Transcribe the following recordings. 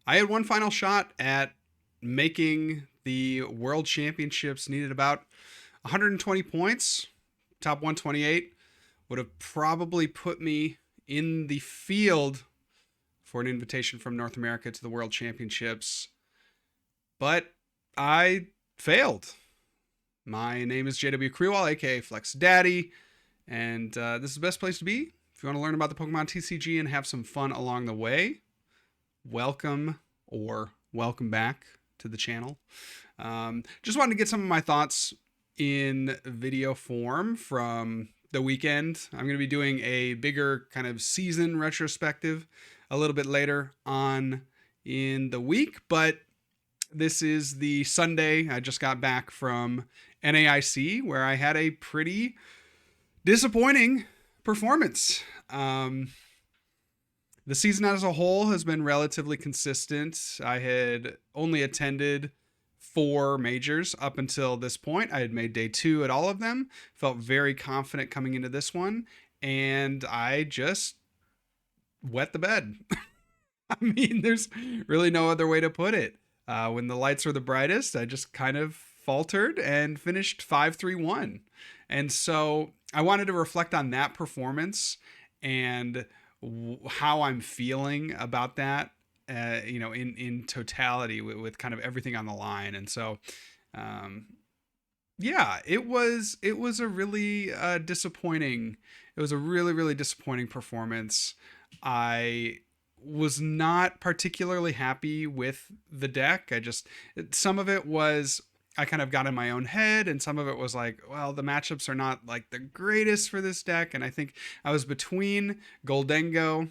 I had one final shot at making the World Championships. Needed about 120 points, top 128. Would have probably put me in the field for an invitation from North America to the World Championships, but I failed. My name is JW Kriwal, aka Flex Daddy, and this is the best place to be if you want to learn about the Pokemon TCG and have some fun along the way. Welcome or welcome back to the channel. Just wanted to get some of my thoughts in video form from the weekend. I'm going to be doing a bigger kind of season retrospective a little bit later on in the week, but this is the Sunday. I just got back from NAIC where I had a pretty disappointing performance. The season as a whole has been relatively consistent. I had only attended 4 majors up until this point. I had made day 2 at all of them, felt very confident coming into this one, and I just wet the bed. I mean, there's really no other way to put it. When the lights were the brightest, I just kind of faltered and finished 5-3-1. And so I wanted to reflect on that performance and how I'm feeling about that, in totality with kind of everything on the line. And so, yeah, it was a really disappointing. It was a really, really disappointing performance. I was not particularly happy with the deck. Some of it was I kind of got in my own head, and some of it was like, well, the matchups are not like the greatest for this deck. And I think I was between Goldengo,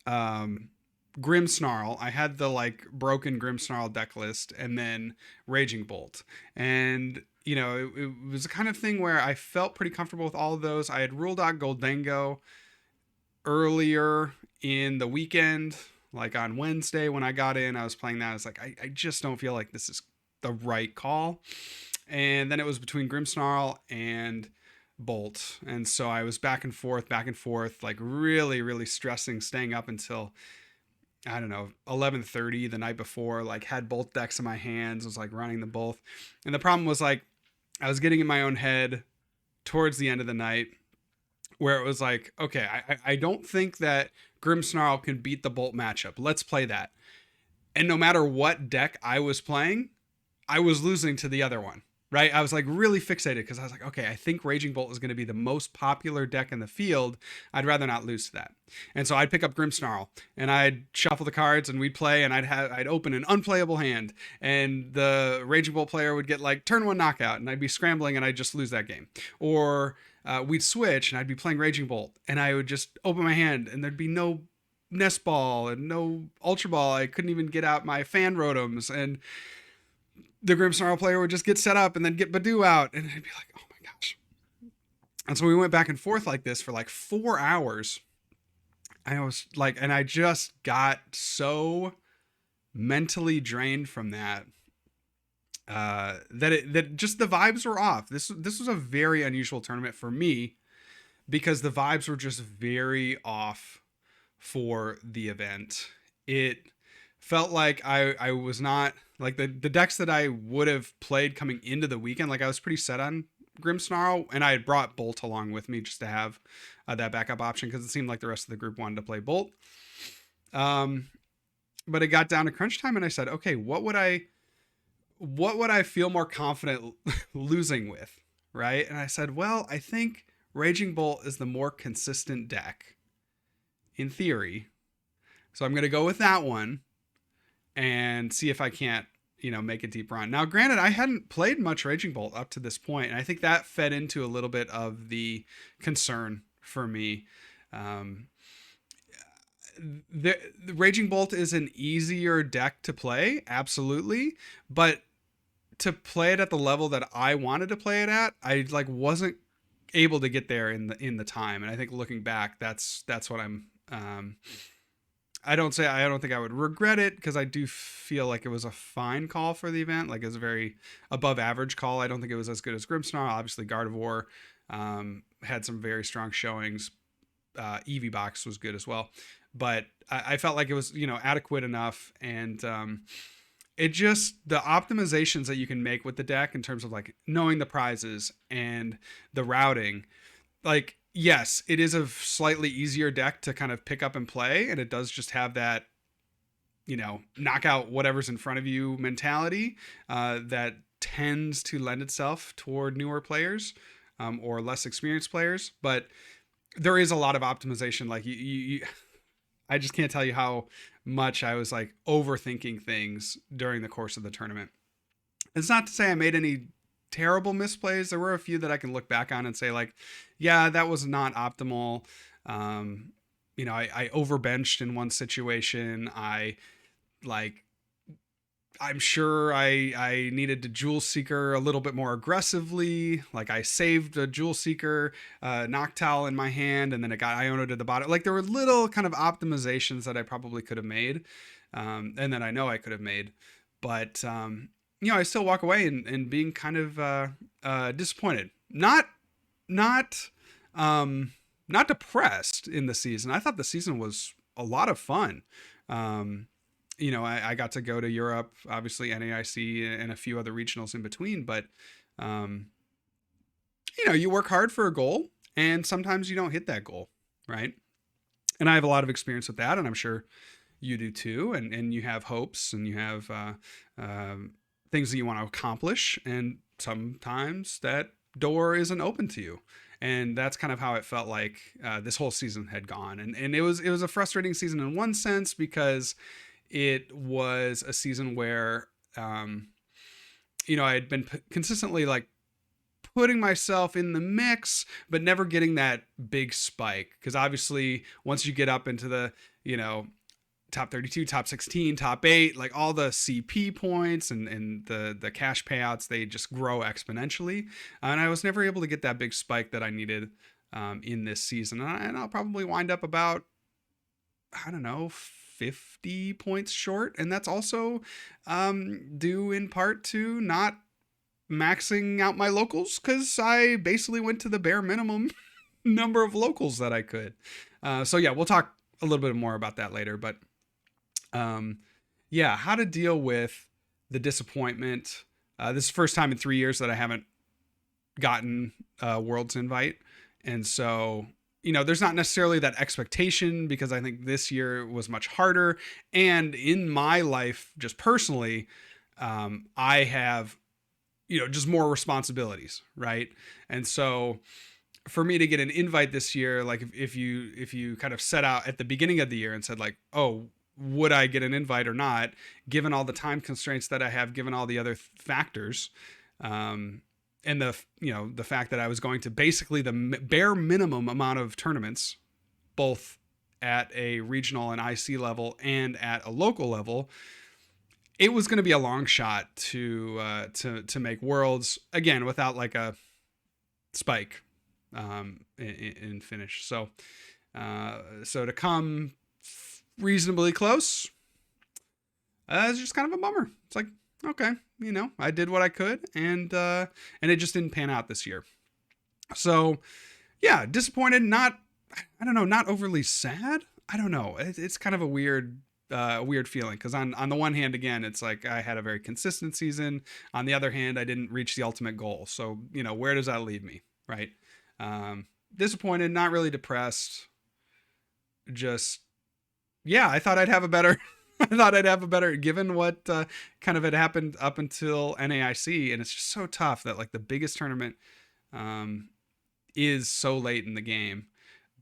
Grimmsnarl. I had the like broken Grimmsnarl deck list, and then Raging Bolt. And it was the kind of thing where I felt pretty comfortable with all of those. I had ruled out Goldengo earlier in the weekend, like on Wednesday when I got in. I was playing that. I was like, I just don't feel like this is the right call. And then it was between Grimmsnarl and Bolt. And so I was back and forth, like really, really stressing, staying up until, I don't know, 11:30 the night before, like had both decks in my hands, was like running them both. And the problem was like, I was getting in my own head towards the end of the night where it was like, okay, I don't think that Grimmsnarl can beat the Bolt matchup. Let's play that. And no matter what deck I was playing, I was losing to the other one, right? I was like really fixated because I was like, okay, I think Raging Bolt is going to be the most popular deck in the field. I'd rather not lose to that. And so I'd pick up Grimmsnarl and I'd shuffle the cards and we'd play, and I'd open an unplayable hand, and the Raging Bolt player would get like turn 1 knockout, and I'd be scrambling and I'd just lose that game. Or we'd switch and I'd be playing Raging Bolt and I would just open my hand and there'd be no Nest Ball and no Ultra Ball. I couldn't even get out my Fan Rotoms, and the Grimmsnarl player would just get set up and then get Badoo out, and I'd be like, oh my gosh. And so we went back and forth like this for like 4 hours. I was like, and I just got so mentally drained from that, that just the vibes were off. This was a very unusual tournament for me because the vibes were just very off for the event. It felt like I was not like the decks that I would have played coming into the weekend. Like I was pretty set on Grimmsnarl, and I had brought Bolt along with me just to have that backup option because it seemed like the rest of the group wanted to play Bolt. But it got down to crunch time, and I said, okay, what would I feel more confident losing with, right? And I said, well, I think Raging Bolt is the more consistent deck in theory, so I'm going to go with that one and see if I can't, make a deep run. Now, granted, I hadn't played much Raging Bolt up to this point, and I think that fed into a little bit of the concern for me. The Raging Bolt is an easier deck to play, absolutely, but to play it at the level that I wanted to play it at, I like wasn't able to get there in the time. And I think looking back, that's what I'm. I don't think I would regret it because I do feel like it was a fine call for the event. Like it was a very above average call. I don't think it was as good as Grimmsnarl. Obviously, Gardevoir had some very strong showings. Eevee Box was good as well. but I felt like it was, adequate enough. And it just, the optimizations that you can make with the deck in terms of like knowing the prizes and the routing, like, yes, it is a slightly easier deck to kind of pick up and play. And it does just have that, knock out whatever's in front of you mentality that tends to lend itself toward newer players or less experienced players. But there is a lot of optimization. Like I just can't tell you how much I was like overthinking things during the course of the tournament. It's not to say I made any terrible misplays. There were a few that I can look back on and say like, yeah, that was not optimal. I overbenched in one situation. Like I'm sure I needed to Jewel Seeker a little bit more aggressively. Like I saved a Jewel Seeker Noctowl in my hand, and then it got Iono to the bottom. Like there were little kind of optimizations that I probably could have made, and that I know I could have made. But I still walk away and being kind of disappointed. Not not depressed in the season. I thought the season was a lot of fun. I got to go to Europe, obviously NAIC and a few other regionals in between, but, you work hard for a goal and sometimes you don't hit that goal. Right. And I have a lot of experience with that, and I'm sure you do too. And you have hopes and you have, things that you want to accomplish. And sometimes that door isn't open to you. And that's kind of how it felt like this whole season had gone. And it was a frustrating season in one sense because it was a season where, I had been consistently like putting myself in the mix, but never getting that big spike. Because obviously, once you get up into the, top 32, top 16, top 8, like all the CP points and the cash payouts, they just grow exponentially. And I was never able to get that big spike that I needed in this season. And I'll probably wind up about, I don't know, 50 points short. And that's also due in part to not maxing out my locals, because I basically went to the bare minimum number of locals that I could. So yeah, we'll talk a little bit more about that later. But how to deal with the disappointment. This is the first time in 3 years that I haven't gotten a Worlds invite. And so, there's not necessarily that expectation because I think this year was much harder. And in my life, just personally, I have, just more responsibilities. Right. And so for me to get an invite this year, like if you kind of set out at the beginning of the year and said like, oh, would I get an invite or not, given all the time constraints that I have, given all the other factors, and the fact that I was going to basically the bare minimum amount of tournaments, both at a regional and IC level and at a local level, it was going to be a long shot to make Worlds again without like a spike in finish. So to come reasonably close, it's just kind of a bummer. It's like, okay, I did what I could, and it just didn't pan out this year. So yeah, disappointed. Not overly sad. I don't know. It's kind of a weird feeling, because on the one hand, again, it's like I had a very consistent season. On the other hand, I didn't reach the ultimate goal. So where does that leave me? Right. Disappointed, not really depressed. Just, yeah, I thought I'd have a better given what kind of had happened up until NAIC. And it's just so tough that like the biggest tournament is so late in the game.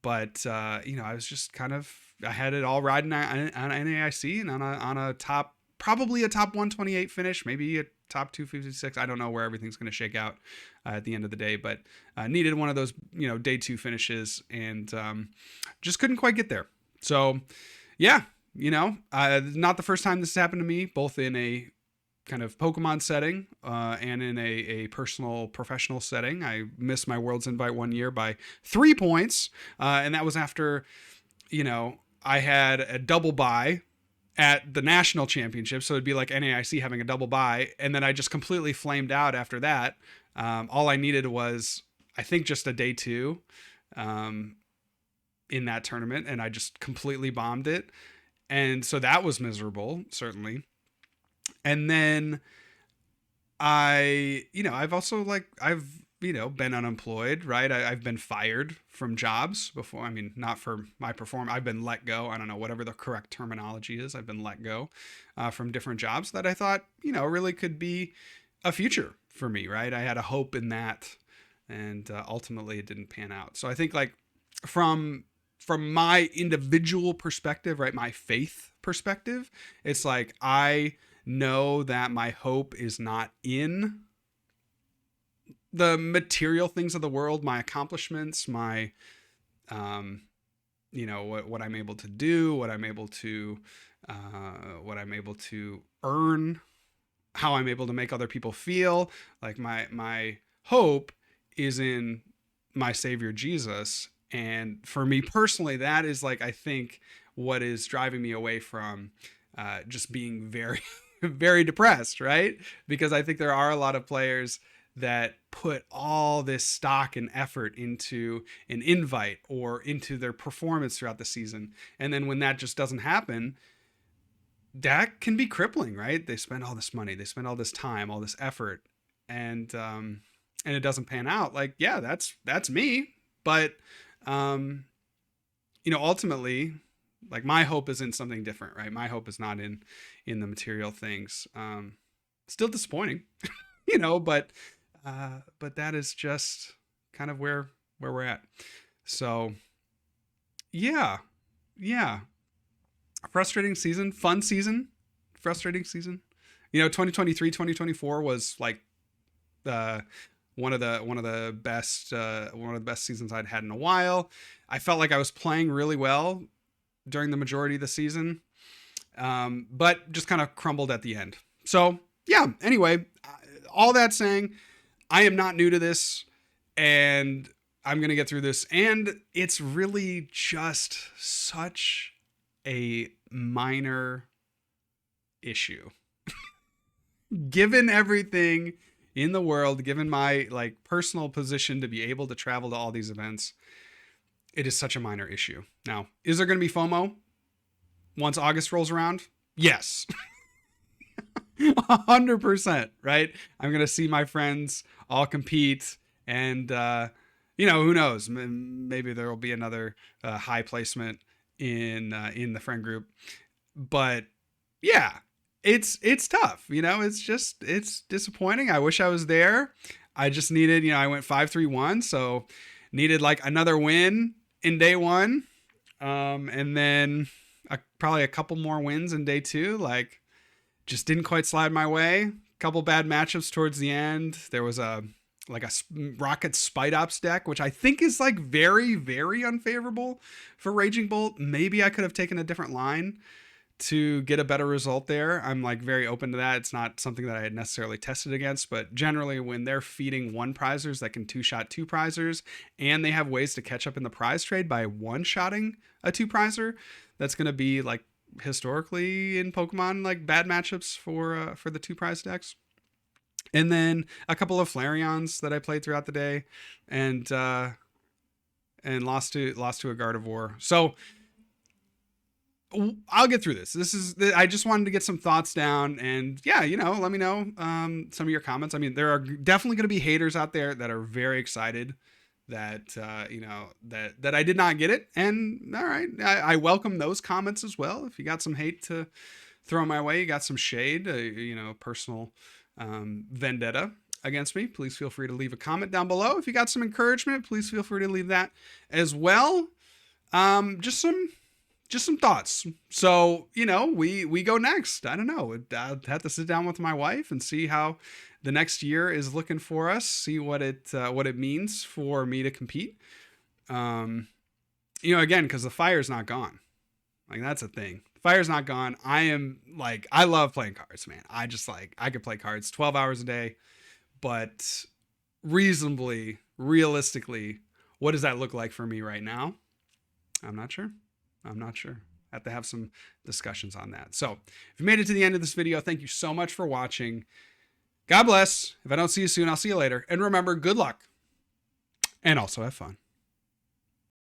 But I was just I had it all riding on NAIC and on a top, probably a top 128 finish, maybe a top 256. I don't know where everything's going to shake out at the end of the day, but needed one of those, day 2 finishes, and just couldn't quite get there. So yeah, not the first time this has happened to me, both in a kind of Pokemon setting and in a personal professional setting. I missed my Worlds invite one year by 3 points, and that was after I had a double bye at the national championship. So it'd be like NAIC having a double bye. And then I just completely flamed out after that. All I needed was, I think, just a day 2. in that tournament, and I just completely bombed it. And so that was miserable, certainly. And then I've also been unemployed, right? I've been fired from jobs before. I mean, not for my performance. I've been let go. I don't know, whatever the correct terminology is. I've been let go from different jobs that I thought, really could be a future for me, right? I had a hope in that, and ultimately it didn't pan out. So I think like from my individual perspective, right, my faith perspective, it's like I know that my hope is not in the material things of the world, my accomplishments, my what I'm able to do, what I'm able to earn, how I'm able to make other people feel. Like my hope is in my Savior Jesus. And for me personally, that is like, I think, what is driving me away from just being very, very depressed, right? Because I think there are a lot of players that put all this stock and effort into an invite or into their performance throughout the season. And then when that just doesn't happen, that can be crippling, right? They spend all this money, they spend all this time, all this effort, and it doesn't pan out. Like, yeah, that's me. But ultimately, like, my hope is in something different, right? My hope is not in the material things. Still disappointing, but that is just kind of where we're at. So yeah. Frustrating season, fun season, frustrating season. 2023, 2024 was like one of the best seasons I'd had in a while. I felt like I was playing really well during the majority of the season, but just kind of crumbled at the end. So yeah, anyway, all that saying, I am not new to this, and I'm going to get through this. And it's really just such a minor issue. Given everything in the world, given my like personal position to be able to travel to all these events, it is such a minor issue. Now, is there going to be FOMO once August rolls around? Yes. 100%, right? I'm going to see my friends all compete, and who knows? Maybe there will be another high placement in the friend group. But yeah, it's tough. It's disappointing. I wish I was there. I just needed, I went 5-3-1, so needed like another win in day one, and then probably a couple more wins in day two. Like, just didn't quite slide my way. Couple bad matchups towards the end. There was a Rocket Spite Ops deck, which I think is like very, very unfavorable for Raging Bolt. Maybe I could have taken a different line to get a better result there. I'm like very open to that. It's not something that I had necessarily tested against, but generally when they're feeding one prizers that can two-shot two prizers, and they have ways to catch up in the prize trade by one-shotting a two prizer, that's going to be like historically in Pokemon like bad matchups for the two prize decks. And then a couple of Flareons that I played throughout the day, and lost to a Gardevoir. So I'll get through this. I just wanted to get some thoughts down, and yeah, let me know some of your comments. I mean, there are definitely going to be haters out there that are very excited that that I did not get it, and all right, I welcome those comments as well. If you got some hate to throw my way, you got some shade, personal vendetta against me, please feel free to leave a comment down below. If you got some encouragement, please feel free to leave that as well. Just some thoughts. So, we go next. I don't know. I'll have to sit down with my wife and see how the next year is looking for us. See what it means for me to compete. Again, because the fire's not gone. Like, that's a thing. Fire's not gone. I love playing cards, man. I could play cards 12 hours a day, but realistically, what does that look like for me right now? I'm not sure. I have to have some discussions on that. So if you made it to the end of this video, thank you so much for watching. God bless. If I don't see you soon, I'll see you later. And remember, good luck, and also have fun.